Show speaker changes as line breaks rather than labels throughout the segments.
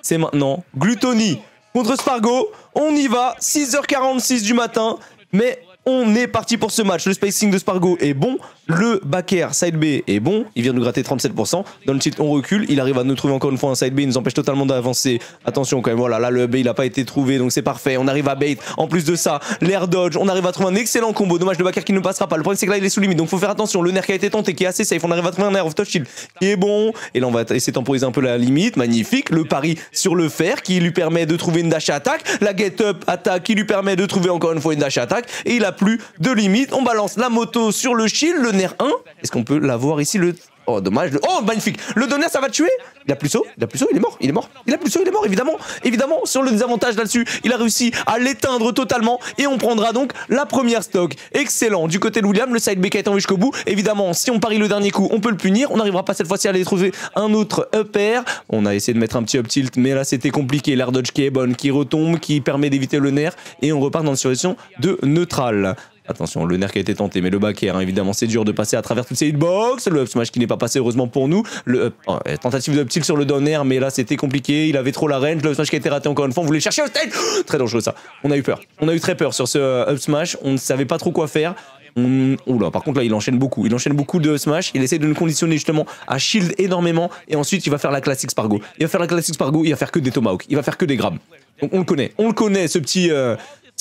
c'est maintenant. Gluttony contre Spargo. On y va. 6h46 du matin. Mais on est parti pour ce match. Le spacing de Spargo est bon. Le back air side B est bon. Il vient de nous gratter 37%. Dans le tilt, on recule. Il arrive à nous trouver encore une fois un side B. Il nous empêche totalement d'avancer. Attention quand même. Voilà, là, le B, il n'a pas été trouvé. Donc c'est parfait. On arrive à bait. En plus de ça, l'air dodge. On arrive à trouver un excellent combo. Dommage, le back air qui ne passera pas. Le problème, c'est que là, il est sous limite. Donc faut faire attention. Le nerf qui a été tenté, qui est assez safe. On arrive à trouver un air of touch shield qui est bon. Et là, on va essayer de temporiser un peu la limite. Magnifique. Le pari sur le fer qui lui permet de trouver une dash attack. La get up attack qui lui permet de trouver encore une fois une dash attack. Et il a plus de limite. On balance la moto sur le shield. Le nerf 1. Est-ce qu'on peut l'avoir ici le... Oh, dommage. Oh, magnifique. Le donner, ça va tuer. Il a plus saut. Il a plus saut. Il est mort. Il est mort. Il a plus saut. Il est mort. Évidemment. Évidemment, sur le désavantage là-dessus, il a réussi à l'éteindre totalement. Et on prendra donc la première stock. Excellent. Du côté de William, le side B qui a été envoyé jusqu'au bout. Évidemment, si on parie le dernier coup, on peut le punir. On n'arrivera pas cette fois-ci à aller trouver un autre up air. On a essayé de mettre un petit up tilt, mais là, c'était compliqué. L'air dodge qui est bonne, qui retombe, qui permet d'éviter le nerf. Et on repart dans une situation de neutral. Attention, le nerf qui a été tenté, mais le back air, hein, évidemment, c'est dur de passer à travers toutes ces hitbox. Le up smash qui n'est pas passé, heureusement pour nous. Le tentative de up tilt sur le down air, mais là, c'était compliqué. Il avait trop la range. Le up smash qui a été raté encore une fois. On voulait chercher un stage. Très dangereux, ça. On a eu peur. On a eu très peur sur ce up smash. On ne savait pas trop quoi faire. Oula, par contre, là, il enchaîne beaucoup. Il enchaîne beaucoup de smash. Il essaie de nous conditionner justement à shield énormément. Et ensuite, il va faire la classique Spargo. Il va faire la classique Spargo. Il va faire que des tomahawks. Il va faire que des grabs. Donc, on le connaît. On le connaît, ce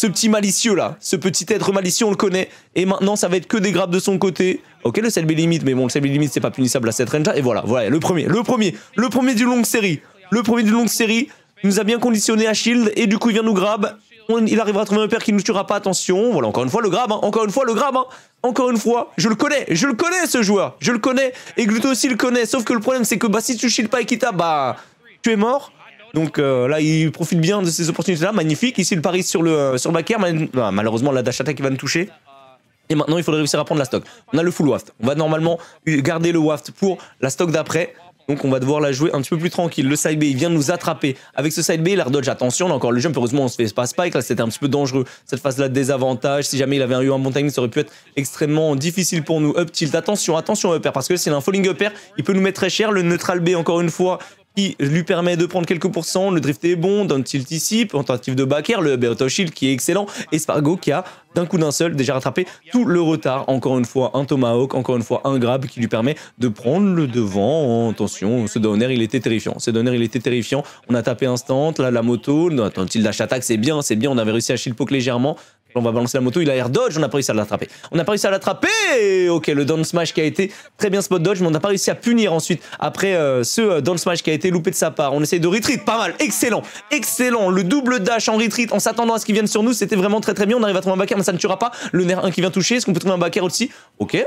petit malicieux là, ce petit être malicieux, on le connaît. Et maintenant, ça va être que des grabs de son côté. Ok, le side B limite, mais bon, le side B limite, c'est pas punissable à cette range là. Et voilà, le premier d'une longue série. Le premier d'une longue série. Il nous a bien conditionné à shield et du coup, il vient nous grab. Il arrivera à trouver un pair qui ne nous tuera pas, attention. Voilà, encore une fois, le grab, hein. Encore une fois, le grab, hein. Encore une fois, je le connais ce joueur. Je le connais. Et Gluto aussi le connaît. Sauf que le problème, c'est que bah, si tu shield pas Ekita, bah, tu es mort. Donc là, il profite bien de ces opportunités-là. Magnifique. Ici, le pari sur le back air. Malheureusement, la dash attack qui va nous toucher. Et maintenant, il faudrait réussir à prendre la stock. On a le full waft. On va normalement garder le waft pour la stock d'après. Donc on va devoir la jouer un petit peu plus tranquille. Le side B, il vient de nous attraper. Avec ce side B, l'air dodge, attention, là encore le jump, heureusement on se fait pas spike, là c'était un petit peu dangereux. Cette phase-là de désavantage, si jamais il avait eu un bon timing, ça aurait pu être extrêmement difficile pour nous. Up tilt, attention up air, parce que s'il a un falling up air, il peut nous mettre très cher. Le neutral B, encore une fois, qui lui permet de prendre quelques pourcents. Le drift est bon, down tilt ici, tentative de back air, le auto shield qui est excellent, et Spargo qui a d'un coup d'un seul déjà rattrapé tout le retard. Encore une fois un tomahawk, encore une fois un grab qui lui permet de prendre le devant. Attention, ce down air il était terrifiant. On a tapé instant, là la moto, un tilt dash attack, c'est bien, on avait réussi à shield poke légèrement. On va balancer la moto, il a air dodge, on n'a pas réussi à l'attraper. Ok, le down smash qui a été très bien spot dodge, mais on n'a pas réussi à punir ensuite. Après ce down smash qui a été loupé de sa part, on essaye de retreat, pas mal, excellent. Le double dash en retreat en s'attendant à ce qu'il vienne sur nous, c'était vraiment très très bien. On arrive à trouver un back air, mais ça ne tuera pas. Le nerf 1 qui vient toucher, est-ce qu'on peut trouver un back air aussi? Ok,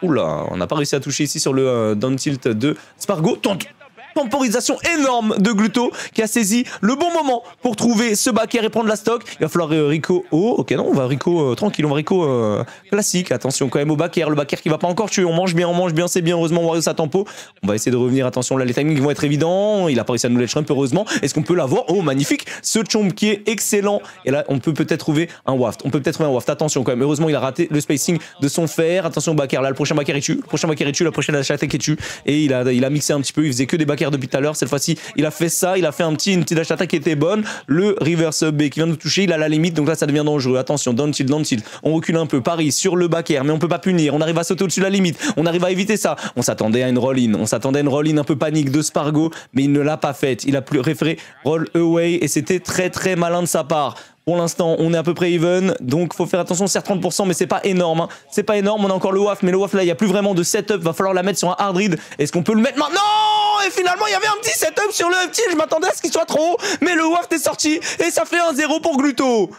oula, on n'a pas réussi à toucher ici sur le down tilt de Spargo. Temporisation énorme de Gluto qui a saisi le bon moment pour trouver ce back air et prendre la stock. Il va falloir Rico. Oh, ok, non, on va Rico tranquille, on va Rico classique. Attention quand même au back air, le back air qui va pas encore tuer. On mange bien, c'est bien. Heureusement, Wario sa tempo. On va essayer de revenir. Attention, là, les timings vont être évidents. Il a pas réussi à nous ledge ramp, heureusement. Est-ce qu'on peut l'avoir? Oh, magnifique. Ce chomp qui est excellent. Et là, on peut peut-être trouver un waft. Attention quand même. Heureusement, il a raté le spacing de son fer. Attention au back air. Là, le prochain back air, il tue. La prochaine attaque, il tue. Et il a mixé un petit peu. Il faisait que des back depuis tout à l'heure. Cette fois-ci, il a fait ça, il a fait une petite dash attack qui était bonne. Le reverse B qui vient de nous toucher, il a la limite, donc là ça devient dangereux. Attention, down tilt. On recule un peu. Paris sur le back air, mais on peut pas punir. On arrive à sauter au-dessus de la limite. On arrive à éviter ça. On s'attendait à une roll-in. Un peu panique de Spargo, mais il ne l'a pas faite. Il a préféré roll away et c'était très très malin de sa part. Pour l'instant, on est à peu près even, donc faut faire attention, c'est 30%, mais c'est pas énorme. Hein. C'est pas énorme, on a encore le waft, mais le waft là, il n'y a plus vraiment de setup, va falloir la mettre sur un hard read. Est-ce qu'on peut le mettre maintenant? Et finalement, il y avait un petit setup sur le up tilt, je m'attendais à ce qu'il soit trop haut, mais le waft est sorti, et ça fait 1-0 pour Gluto.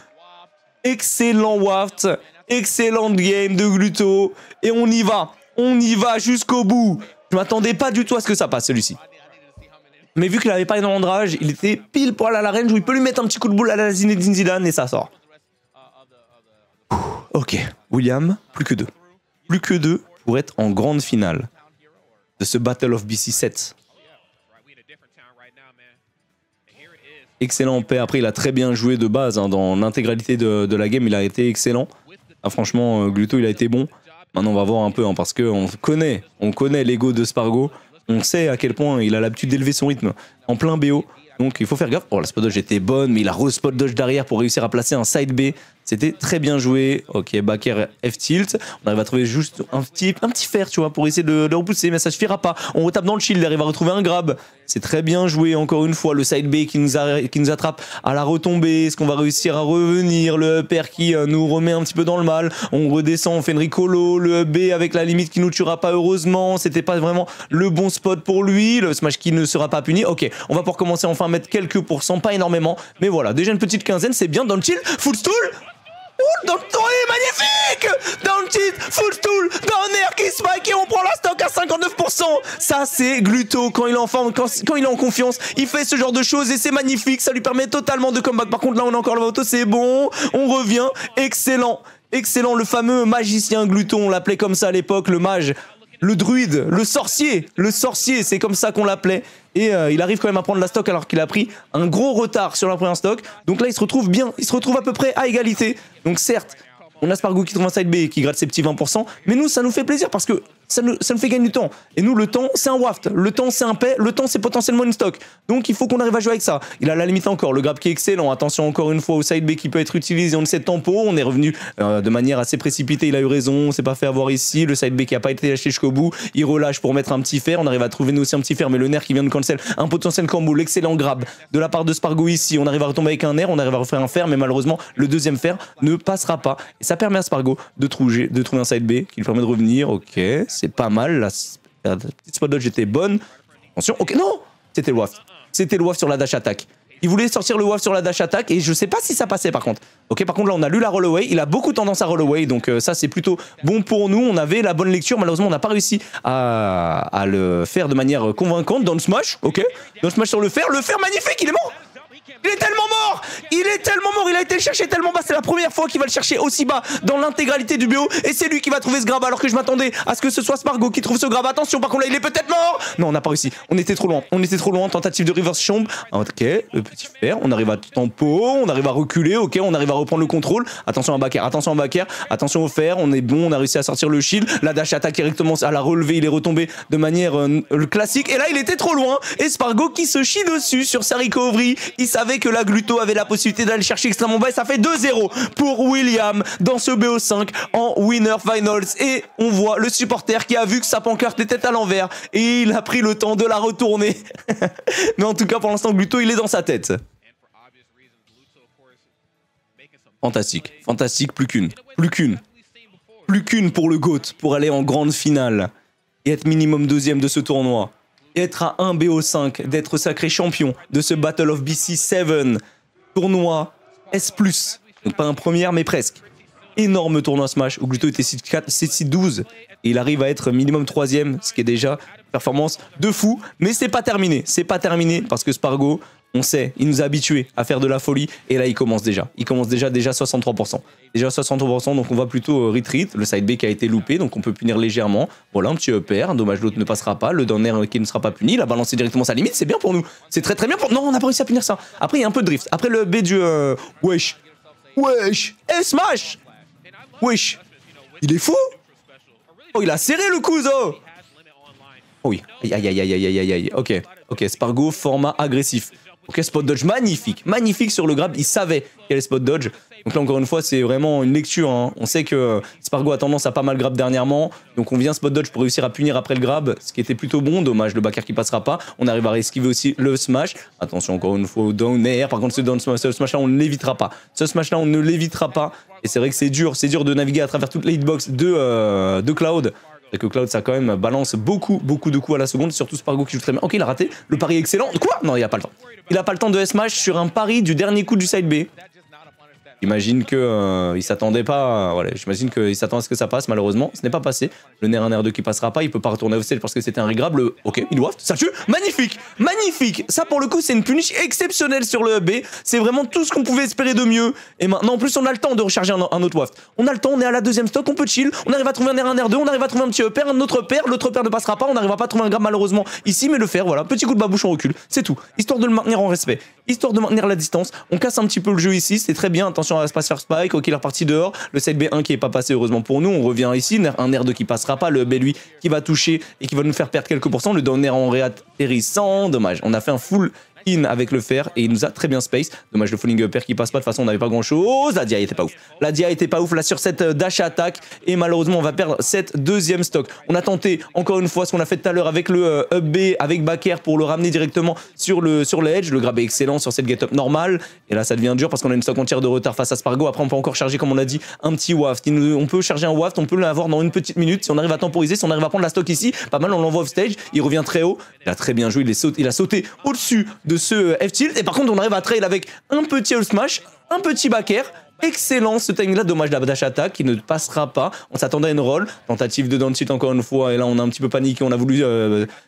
Excellent waft, excellente game de Gluto, et on y va jusqu'au bout. Je m'attendais pas du tout à ce que ça passe, celui-ci. Mais vu qu'il n'avait pas énormément de rage, il était pile poil à la range où il peut lui mettre un petit coup de boule à la Zinedine Zidane et ça sort. Ok, William, plus que 2. Plus que 2 pour être en grande finale de ce Battle of BC 7. Excellent paix. Après, il a très bien joué de base. Hein, dans l'intégralité de la game, il a été excellent. Ah, franchement, Gluto, il a été bon. Maintenant, on va voir un peu, hein, parce qu'on connaît l'ego de Spargo. On sait à quel point il a l'habitude d'élever son rythme en plein BO. Donc il faut faire gaffe. Oh, la spot dodge était bonne, mais il a re-spot dodge derrière pour réussir à placer un side B. C'était très bien joué. Ok, backer F-tilt. On arrive à trouver juste un petit fer, tu vois, pour essayer de repousser, mais ça suffira pas. On retape dans le shield, il arrive à retrouver un grab. C'est très bien joué, encore une fois. Le side B qui nous attrape à la retombée. Est-ce qu'on va réussir à revenir? Le upper qui nous remet un petit peu dans le mal. On redescend, on fait une ricolo. Le B avec la limite qui nous tuera pas, heureusement. C'était pas vraiment le bon spot pour lui. Le smash qui ne sera pas puni. Ok, on va pouvoir commencer enfin à mettre quelques pourcents, pas énormément. Mais voilà, déjà une petite quinzaine, c'est bien. Dans le chill, full stool. Dans le magnifique! Down cheat, full stool, down air qui spike et on prend la stock à 59%. Ça c'est Gluto quand il est en forme, quand il est en confiance, il fait ce genre de choses et c'est magnifique, ça lui permet totalement de comeback. Par contre là on a encore le auto, c'est bon, on revient, excellent, excellent, le fameux magicien Gluto, on l'appelait comme ça à l'époque, le mage. Le druide, le sorcier, c'est comme ça qu'on l'appelait. Et il arrive quand même à prendre la stock alors qu'il a pris un gros retard sur la première stock. Donc là, il se retrouve bien, il se retrouve à peu près à égalité. Donc certes, on a Spargo qui trouve un side B et qui gratte ses petits 20%. Mais nous, ça nous fait plaisir parce que ça nous fait gagner du temps. Et nous, le temps, c'est un waft. Le temps, c'est un paix. Le temps, c'est potentiellement une stock. Donc il faut qu'on arrive à jouer avec ça. Il a la limite encore. Le grab qui est excellent. Attention encore une fois au side B qui peut être utilisé. On le sait de tempo. On est revenu de manière assez précipitée. Il a eu raison. On s'est pas fait avoir ici. Le side B qui a pas été lâché jusqu'au bout. Il relâche pour mettre un petit fer. On arrive à trouver nous aussi un petit fer. Mais le nerf qui vient de cancel. Un potentiel combo. L'excellent grab de la part de Spargo ici. On arrive à retomber avec un nerf. On arrive à refaire un fer. Mais malheureusement, le deuxième fer ne passera pas. Et ça permet à Spargo de trouver un side B qui lui permet de revenir. Ok, c'est pas mal. La petite spot dodge était bonne. Attention, ok, non, c'était le waft. C'était le waft sur la dash attack. Il voulait sortir le waft sur la dash attack et je sais pas si ça passait par contre. Ok, par contre là on a lu la roll away. Il a beaucoup tendance à roll away, donc ça c'est plutôt bon pour nous. On avait la bonne lecture, malheureusement on n'a pas réussi à le faire de manière convaincante. Dans le smash, ok, dans le smash sur le fer magnifique, il est mort. Il est tellement mort! Il est tellement mort! Il a été le chercher tellement bas. C'est la première fois qu'il va le chercher aussi bas dans l'intégralité du BO. Et c'est lui qui va trouver ce grab alors que je m'attendais à ce que ce soit Spargo qui trouve ce grab. Attention, par contre là, il est peut-être mort! Non, on n'a pas réussi. On était trop loin. On était trop loin. Tentative de reverse chambre. Ok, le petit fer. On arrive à tempo. On arrive à reculer. Ok, on arrive à reprendre le contrôle. Attention à backer. Attention à backer. Attention au fer. On est bon. On a réussi à sortir le shield. La dash attaque directement à la relever. Il est retombé de manière classique. Et là, il était trop loin. Et Spargo qui se chie dessus sur sa recovery. Il savait que la Gluto avait la possibilité d'aller chercher extrêmement bas et ça fait 2-0 pour William dans ce BO5 en Winner Finals. Et on voit le supporter qui a vu que sa pancarte était à l'envers et il a pris le temps de la retourner. Mais en tout cas pour l'instant Gluto il est dans sa tête. Fantastique, fantastique, plus qu'une pour le GOAT pour aller en grande finale et être minimum deuxième de ce tournoi. Être à 1 BO5, d'être sacré champion de ce Battle of BC 7, tournoi S+, donc pas un premier mais presque. Énorme tournoi Smash où Gluto était 6-12 et il arrive à être minimum 3ème, ce qui est déjà une performance de fou, mais c'est pas terminé parce que Spargo, on sait, il nous a habitués à faire de la folie et là il commence déjà 63%. Déjà 63%, donc on va plutôt retreat, le side B qui a été loupé, donc on peut punir légèrement. Voilà, un petit upper, dommage l'autre ne passera pas, le down air qui ne sera pas puni, il a balancé directement sa limite, c'est bien pour nous. C'est très très bien pour... Non, on n'a pas réussi à punir ça. Après il y a un peu de drift, après le B du... Wesh, et smash. Wesh, il est fou. Oh, il a serré le couteau. Oh oui, aïe, ok, Spargo, format agressif. Ok, spot dodge magnifique sur le grab, il savait qu'il y avait spot dodge. Donc là encore une fois c'est vraiment une lecture, hein. On sait que Spargo a tendance à pas mal grab dernièrement, donc on vient spot dodge pour réussir à punir après le grab, ce qui était plutôt bon, dommage le backer qui passera pas, on arrive à esquiver aussi le smash, attention encore une fois au down air, par contre ce smash là on ne l'évitera pas, et c'est vrai que c'est dur de naviguer à travers toute la hitbox de Cloud. Et que Cloud ça quand même balance beaucoup de coups à la seconde, surtout Spargo qui joue très bien. Ok, il a raté, le pari est excellent. Quoi? Non, il a pas le temps. Il a pas le temps de S-Smash sur un pari du dernier coup du side B. J'imagine que il s'attendait pas, voilà, j'imagine qu'il s'attend à ce que ça passe, malheureusement, ce n'est pas passé. Le Nair 1 R2 qui passera pas, il peut pas retourner au stage parce que c'était un regrab, ok, il waft, ça tue, magnifique. Ça pour le coup c'est une punish exceptionnelle sur le B, c'est vraiment tout ce qu'on pouvait espérer de mieux. Et maintenant en plus on a le temps de recharger un autre waft. On a le temps, on est à la deuxième stock, on peut chill, on arrive à trouver un Nair 1 R2, on arrive à trouver un petit upper, un autre pair, l'autre pair ne passera pas, on n'arrivera pas à trouver un grab malheureusement ici, mais le faire, voilà, petit coup de babouche, on recule, c'est tout, histoire de le maintenir en respect, histoire de maintenir la distance, on casse un petit peu le jeu ici, c'est très bien, attention à l'espace faire spike. Ok, il est reparti dehors. Le side B1 qui est pas passé, heureusement pour nous. On revient ici. Un R2 qui passera pas. Le B, lui, qui va toucher et qui va nous faire perdre quelques pourcents. Le down air en réatterrissant. Dommage. On a fait un full in avec le fer et il nous a très bien space. Dommage le falling upper qui passe pas, de toute façon on n'avait pas grand chose. La DI était pas ouf. La DI était pas ouf là sur cette dash attack et malheureusement on va perdre cette deuxième stock. On a tenté encore une fois ce qu'on a fait tout à l'heure avec le up B avec back air pour le ramener directement sur le edge. Le grab est excellent sur cette get up normale et là ça devient dur parce qu'on a une stock entière de retard face à Spargo. Après on peut encore charger comme on a dit un petit waft. On peut charger un waft, on peut l'avoir dans une petite minute si on arrive à temporiser, si on arrive à prendre la stock ici. Pas mal, on l'envoie off stage, il revient très haut. Il a très bien joué, il a sauté au-dessus de ce F-tilt et par contre on arrive à trail avec un petit up smash, un petit back air. Excellent ce timing là, dommage la dash attack qui ne passera pas. On s'attendait à une roll, tentative de down tilt encore une fois et là on a un petit peu paniqué, on a voulu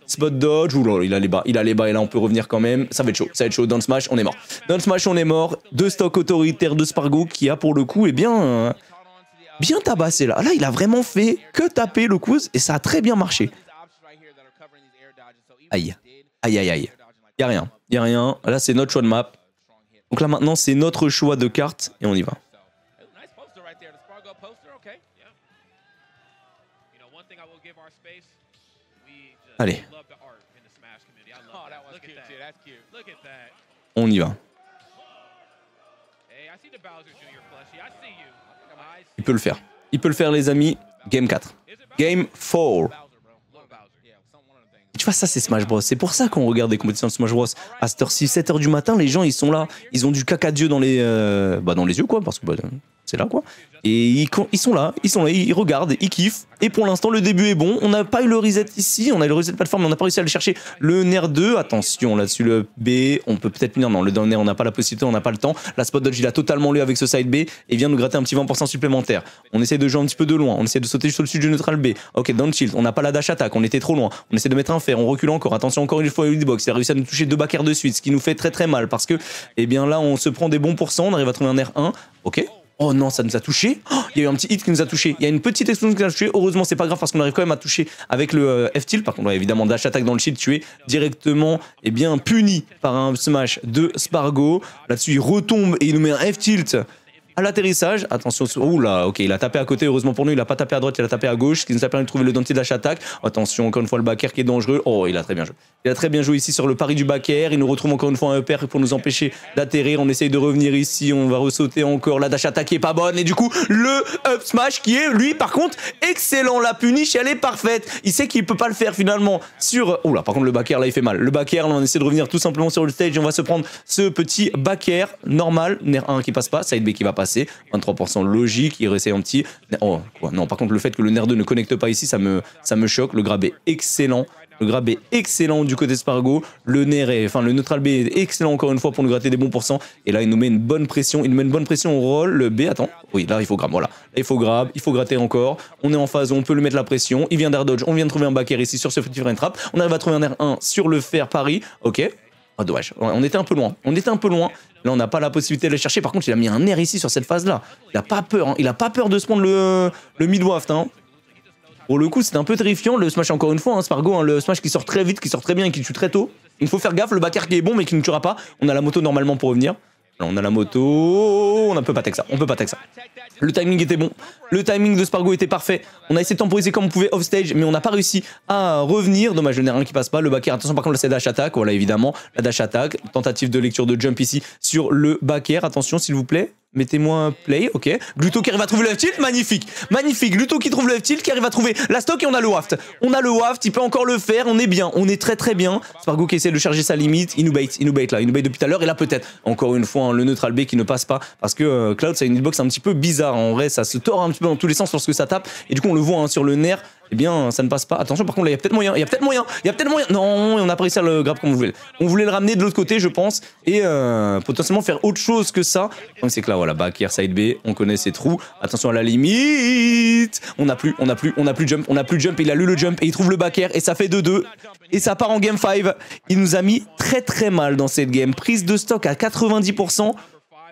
spot dodge. Ouh là, il a les bas et là on peut revenir quand même. Ça va être chaud, down smash, on est mort. Down smash, on est mort. Deux stocks autoritaires de Spargo qui a pour le coup bien tabassé là. Là il a vraiment fait que taper le coup et ça a très bien marché. Aïe, aïe aïe aïe. Y'a rien. Là c'est notre choix de map. Donc là maintenant c'est notre choix de carte et on y va. Allez. On y va. Il peut le faire. Il peut le faire les amis. Game 4. Game 4. Tu vois, ça c'est Smash Bros. C'est pour ça qu'on regarde des compétitions de Smash Bros. À cette heure-ci, 7h du matin, les gens ils sont là. Ils ont du caca d'yeux dans les yeux quoi. Parce que c'est là quoi. Et ils sont là, ils regardent, ils kiffent. Et pour l'instant, le début est bon. On n'a pas eu le reset ici, on a eu le reset de plateforme, mais on n'a pas réussi à aller chercher le Nair 2. Attention, là-dessus, le B, on peut peut-être venir. Non, le Nair, on n'a pas la possibilité, on n'a pas le temps. La spot dodge, il a totalement lu avec ce side B et vient nous gratter un petit 20% supplémentaire. On essaie de jouer un petit peu de loin, on essaie de sauter juste au-dessus du neutral B. Ok, down shield, on n'a pas la dash attack, on était trop loin. On essaie de mettre un fer, on recule encore. Attention, encore une fois, hitbox. Il a réussi à nous toucher 2 back air de suite, ce qui nous fait très très mal parce que, eh bien là, on se prend des bons pourcents, on arrive à trouver un Nair 1. Ok. Oh non, ça nous a touché. Oh, il y a eu un petit hit qui nous a touché. Il y a une petite explosion qui nous a touché. Heureusement, c'est pas grave parce qu'on arrive quand même à toucher avec le F-tilt. Par contre, évidemment, dash attack dans le shield, tu es directement puni par un smash de Spargo. Là-dessus, il retombe et il nous met un F-tilt à l'atterrissage. Attention, oula, ok, il a tapé à côté, heureusement pour nous, il a pas tapé à droite, il a tapé à gauche, ce qui nous a permis de trouver le down tilt dash attack. Attention, encore une fois, le back air qui est dangereux. Oh, il a très bien joué. Il a très bien joué ici sur le pari du back air. Il nous retrouve encore une fois un upper pour nous empêcher d'atterrir. On essaye de revenir ici, on va ressauter encore. La dash attack qui est pas bonne. Et du coup, le up smash qui est, lui, par contre, excellent. La punish, elle est parfaite. Il sait qu'il peut pas le faire finalement sur... Oula, par contre, le back air, là, il fait mal. Le back air, là, on essaie de revenir tout simplement sur le stage. On va se prendre ce petit back air normal. Nair 1 qui passe pas, side B qui va passer. 23% logique, il réessaye un petit... Oh, quoi. Non, par contre, le fait que le Nair 2 ne connecte pas ici, ça me choque. Le grab est excellent. Le grab est excellent du côté Spargo. Le Nair est... Enfin, le neutral B est excellent encore une fois pour nous gratter des bons pourcents. Et là, il nous met une bonne pression. Il nous met une bonne pression au roll. Le B, attends. Oui, là, il faut grab. Voilà. Là, il faut grab. Il faut gratter encore. On est en phase où on peut lui mettre la pression. Il vient d'air dodge. On vient de trouver un back air ici sur ce petit frame trap. On arrive à trouver un Nair 1 sur le fer pari. Ok. Oh, dommage. On était un peu loin. Là, on n'a pas la possibilité de le chercher. Par contre, il a mis un air ici sur cette phase-là. Il a pas peur. Hein. Il a pas peur de se prendre le mid-waft. Hein. Pour le coup, c'est un peu terrifiant. Le smash, encore une fois, hein, Spargo, hein, le smash qui sort très vite, qui sort très bien et qui tue très tôt. Il faut faire gaffe. Le back air qui est bon, mais qui ne tuera pas. On a la moto normalement pour revenir. Là, on a la moto. On ne peut pas tech ça. Le timing était bon. Le timing de Spargo était parfait. On a essayé de temporiser comme on pouvait off stage, mais on n'a pas réussi à revenir. Dommage, le Nair 1 qui passe pas. Le back air, attention, par contre, là, c'est dash attack. Voilà, évidemment, la dash attack. Tentative de lecture de jump ici sur le back air. Attention, s'il vous plaît. Mettez-moi un play, ok. Gluto qui arrive à trouver le F-tilt, magnifique. Gluto qui trouve le F-tilt, qui arrive à trouver la stock et on a le waft. Il peut encore le faire, on est bien, on est très très bien. Spargo qui essaie de charger sa limite, il nous bait depuis tout à l'heure. Et là peut-être, encore une fois, hein, le neutral B qui ne passe pas parce que Cloud, c'est une hitbox un petit peu bizarre. En vrai, ça se tord un petit peu dans tous les sens lorsque ça tape. Et du coup, on le voit hein, sur le Nair. Eh bien, ça ne passe pas. Attention, par contre, là, il y a peut-être moyen. Non, on n'a pas réussi à le grab comme on voulait. On voulait le ramener de l'autre côté, je pense, et potentiellement faire autre chose que ça. Donc, c'est que là, voilà, back air, side B, on connaît ses trous. Attention à la limite. On n'a plus jump. Il a lu le jump et il trouve le back air et ça fait 2-2. Et ça part en game 5. Il nous a mis très très mal dans cette game. Prise de stock à 90%.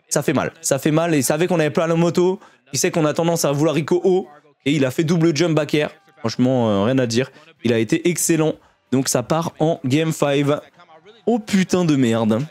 Ça fait mal. Et il savait qu'on avait pas la moto. Il sait qu'on a tendance à vouloir Rico haut. Et il a fait double jump back air. Franchement, rien à dire. Il a été excellent. Donc ça part en game 5. Oh putain de merde.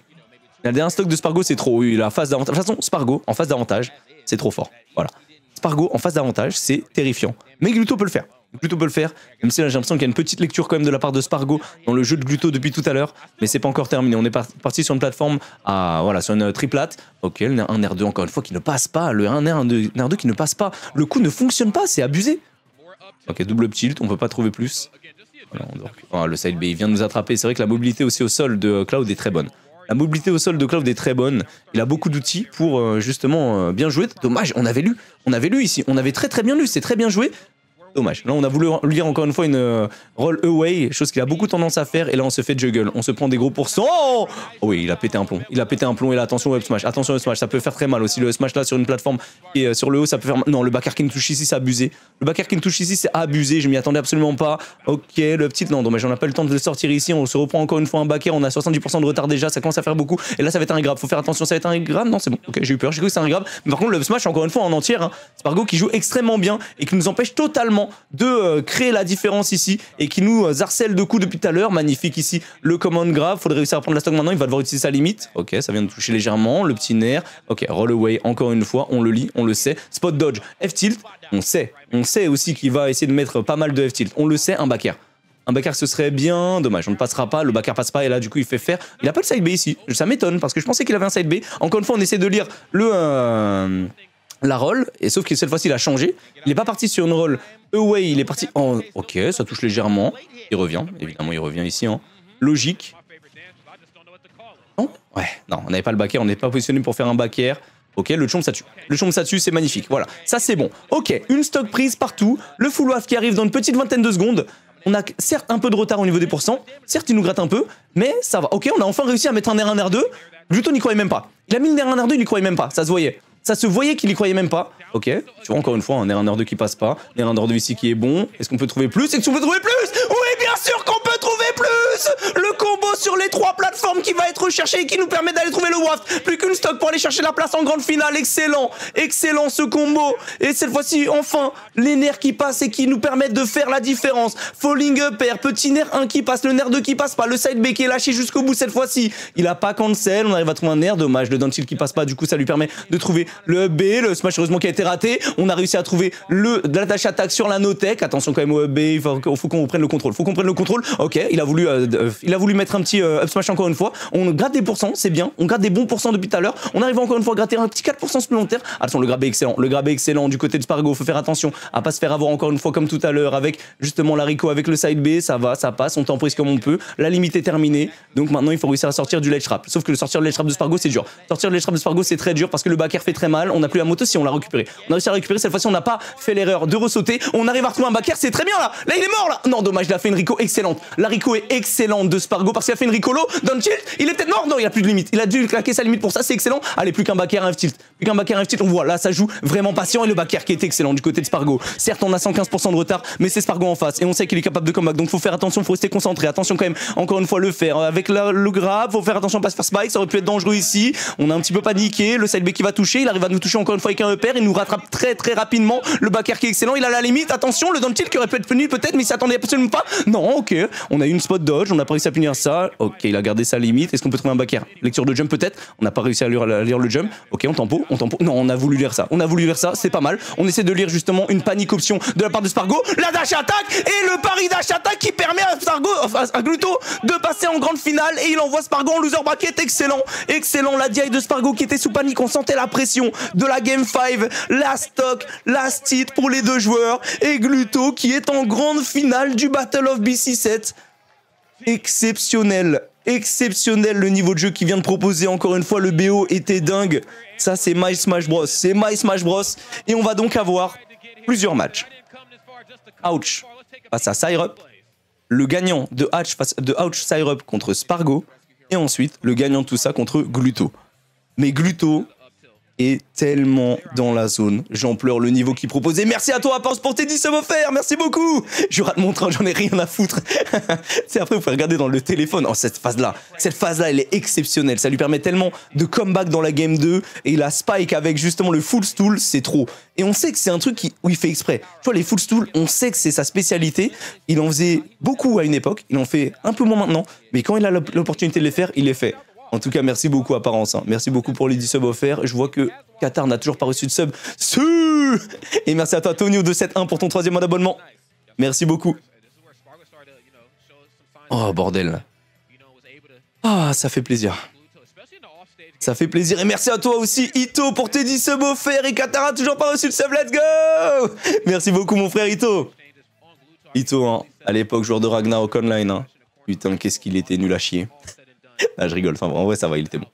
La dernière stock de Spargo, c'est trop. Oui, la phase d'avantage. De toute façon, Spargo en phase d'avantage, c'est trop fort. Voilà. Spargo en phase d'avantage, c'est terrifiant. Mais Gluto peut le faire. Gluto peut le faire, même si là j'ai l'impression qu'il y a une petite lecture quand même de la part de Spargo dans le jeu de Gluto depuis tout à l'heure, mais c'est pas encore terminé. On est parti sur une plateforme voilà, sur une triplate. Ok, un R2 encore une fois qui ne passe pas, le 1R, un R2 qui ne passe pas, le coup ne fonctionne pas, c'est abusé. Ok, double tilt, on peut pas trouver plus. Voilà, le side B il vient de nous attraper, c'est vrai que la mobilité aussi au sol de Cloud est très bonne. La mobilité au sol de Cloud est très bonne. Il a beaucoup d'outils pour justement bien jouer. Dommage, on avait lu ici. On avait très bien lu, c'est très bien joué. Dommage. Là, on a voulu lire encore une fois une roll away, chose qu'il a beaucoup tendance à faire. Et là, on se fait juggle. On se prend des gros pourcents. Oh, oui, il a pété un plomb. Il a pété un plomb. Et là, attention au up smash. Attention au up smash. Ça peut faire très mal aussi. Le smash là sur une plateforme qui est sur le haut, ça peut faire mal. Non, le back air qui me touche ici, c'est abusé. Le back air qui me touche ici, c'est abusé. Je m'y attendais absolument pas. Ok, le petit. Non, dommage. On n'a pas le temps de le sortir ici. On se reprend encore une fois un back air. On a 70% de retard déjà. Ça commence à faire beaucoup. Et là, ça va être un grab. Faut faire attention. Ça va être un grab. Non, c'est bon. Ok, j'ai eu peur. J'ai cru que c'était un grab. Mais par contre, le up smash, encore une fois, en entière. Hein. Spargo qui joue extrêmement bien et qui nous empêche totalement de créer la différence ici et qui nous harcèle de coups depuis tout à l'heure. Magnifique ici le command grab. Faudrait réussir à prendre la stock maintenant. Il va devoir utiliser sa limite. Ok, ça vient de toucher légèrement. Le petit nerf. Ok, roll away encore une fois. On le lit, on le sait. Spot dodge, F tilt. On sait aussi qu'il va essayer de mettre pas mal de F tilt. On le sait, un back air. Un back air ce serait bien. Dommage, on ne passera pas. Le back air passe pas et là du coup il fait faire. Il a pas le side B ici. Ça m'étonne parce que je pensais qu'il avait un side B. Encore une fois, on essaie de lire la roll, et sauf que cette fois-ci il a changé. Il n'est pas parti sur une roll away, il est parti en... Ok, ça touche légèrement. Il revient, évidemment il revient ici. Hein. Logique. Non. Ouais, non, on n'avait pas le back air, on n'est pas positionné pour faire un back air. Ok, le chomp ça tue. Le chomp ça tue, c'est magnifique. Voilà, ça c'est bon. Ok, une stock prise partout. Le full wave qui arrive dans une petite vingtaine de secondes. On a certes un peu de retard au niveau des pourcents. Certes, il nous gratte un peu, mais ça va. Ok, on a enfin réussi à mettre un R1, R2. Gluto n'y croyait même pas. Il a mis le R1, R2, il n'y croyait même pas. Ça se voyait. Ça se voyait qu'il y croyait même pas. Ok, tu vois encore une fois un R1, R2 qui passe pas. Un R1, R2 ici qui est bon. Est-ce qu'on peut trouver plus? Est-ce qu'on peut trouver plus? Oui, bien sûr qu'on peut trouver plus. Le combo sur les 3 plateformes qui va être recherché et qui nous permet d'aller trouver le waft. Plus qu'une stock pour aller chercher la place en grande finale. Excellent, excellent ce combo. Et cette fois-ci, enfin, les nerfs qui passent et qui nous permettent de faire la différence. Falling up air, petit nerf 1 qui passe, le nerf 2 qui passe pas, le side B qui est lâché jusqu'au bout cette fois-ci. Il a pas cancel, on arrive à trouver un nerf. Dommage, le down tilt qui passe pas, du coup ça lui permet de trouver le up B, le smash heureusement qui a été raté. On a réussi à trouver de la dash attack sur la no-tech. Attention quand même au up B, il faut qu'on prenne le contrôle. Faut qu'on prenne le contrôle. Ok, il a voulu mettre un petit up smash encore une fois. On gratte des pourcents, c'est bien. On gratte des bons pourcents depuis tout à l'heure. On arrive encore une fois à gratter un petit 4% supplémentaire. Attention, le grab est excellent. Le grab est excellent du côté de Spargo. Faut faire attention à pas se faire avoir encore une fois comme tout à l'heure avec justement l'haricot avec le side B. Ça va, ça passe. On temporise comme on peut. La limite est terminée. Donc maintenant, il faut réussir à sortir du ledge trap. Sauf que le sortir du ledge trap de Spargo, c'est dur. Sortir du ledge trap de Spargo, c'est très dur parce que le back air fait très mal. On n'a plus la moto si on l'a récupéré. On a réussi à récupérer. Cette fois-ci, on n'a pas fait l'erreur de ressauter. On arrive à retrouver un back air. C'est très bien là. Là, il est mort là. Non, dommage. Il a fait une Rico excellente. La Rico est excellente de Spargo parce qu'il a fait une Rico low. Down tilt. Il est peut-être mort. Non, il a plus de limite. Il a dû claquer sa limite pour ça. C'est excellent. Allez, plus qu'un back air, un F tilt. Plus qu'un back air, un F tilt. On voit là, ça joue vraiment patient et le back air qui est excellent du côté de Spargo. Certes, on a 115% de retard, mais c'est Spargo en face et on sait qu'il est capable de comeback. Donc, faut faire attention. Faut rester concentré. Attention quand même. Encore une fois, le faire avec le grab. Faut faire attention à pas se faire spike. Ça aurait pu être dangereux ici. On a un petit peu paniqué. Le side B qui va toucher. Il arrive à nous toucher encore une fois avec un upper. Il nous rattrape très rapidement. Le back air qui est excellent. Il a la limite. Attention, le down tilt qui aurait pu être puni peut-être, mais il s'attendait absolument pas. Non, ok. On a eu une spot dodge. On n'a pas réussi à punir ça. Ok, il a gardé sa limite. Est-ce qu'on peut trouver un back air? Lecture de jump peut-être. On n'a pas réussi à lire le jump. Ok, on tempo. Non, on a voulu lire ça. On a voulu lire ça. C'est pas mal. On essaie de lire justement une panique option de la part de Spargo. La dash attack et le pari dash attack qui permet à Spargo, à Gluto de passer en grande finale et il envoie Spargo en loser bracket. Excellent. Excellent. La DI de Spargo qui était sous panique. On sentait la pression de la game 5. La stock, la stit pour les deux joueurs et Gluto qui est en grande finale du Battle of BC7. Exceptionnel. Exceptionnel le niveau de jeu qui vient de proposer. Encore une fois, le BO était dingue. Ça, c'est My Smash Bros. C'est My Smash Bros. Et on va donc avoir plusieurs matchs. Ouch face à Syrup. Le gagnant de Ouch Syrup contre Spargo. Et ensuite, le gagnant de tout ça contre Gluto. Mais Gluto est tellement dans la zone. J'en pleure le niveau qu'il proposait. Merci à toi, Pense, pour tes 10 subs offerts. Merci beaucoup. Je rate mon train, j'en ai rien à foutre. C'est après, vous pouvez regarder dans le téléphone. Oh, cette phase-là, elle est exceptionnelle. Ça lui permet tellement de comeback dans la game 2. Et la spike avec justement le full stool, c'est trop. Et on sait que c'est un truc où il fait exprès. Tu vois, les full stool, on sait que c'est sa spécialité. Il en faisait beaucoup à une époque. Il en fait un peu moins maintenant. Mais quand il a l'opportunité de les faire, il les fait. En tout cas, merci beaucoup Apparence. Hein. Merci beaucoup pour les 10 subs offerts. Je vois que Qatar n'a toujours pas reçu de sub. Et merci à toi, Tonio271 pour ton 3e mois d'abonnement. Merci beaucoup. Oh, bordel. Ah, ça fait plaisir. Ça fait plaisir. Et merci à toi aussi, Ito, pour tes 10 subs offerts. Et Katara, toujours pas reçu le sub. Let's go! Merci beaucoup, mon frère Ito. Ito, hein, à l'époque, joueur de Ragnarok Online. Hein. Putain, qu'est-ce qu'il était nul à chier. Ah, je rigole. Enfin, en vrai, ça va, il était bon.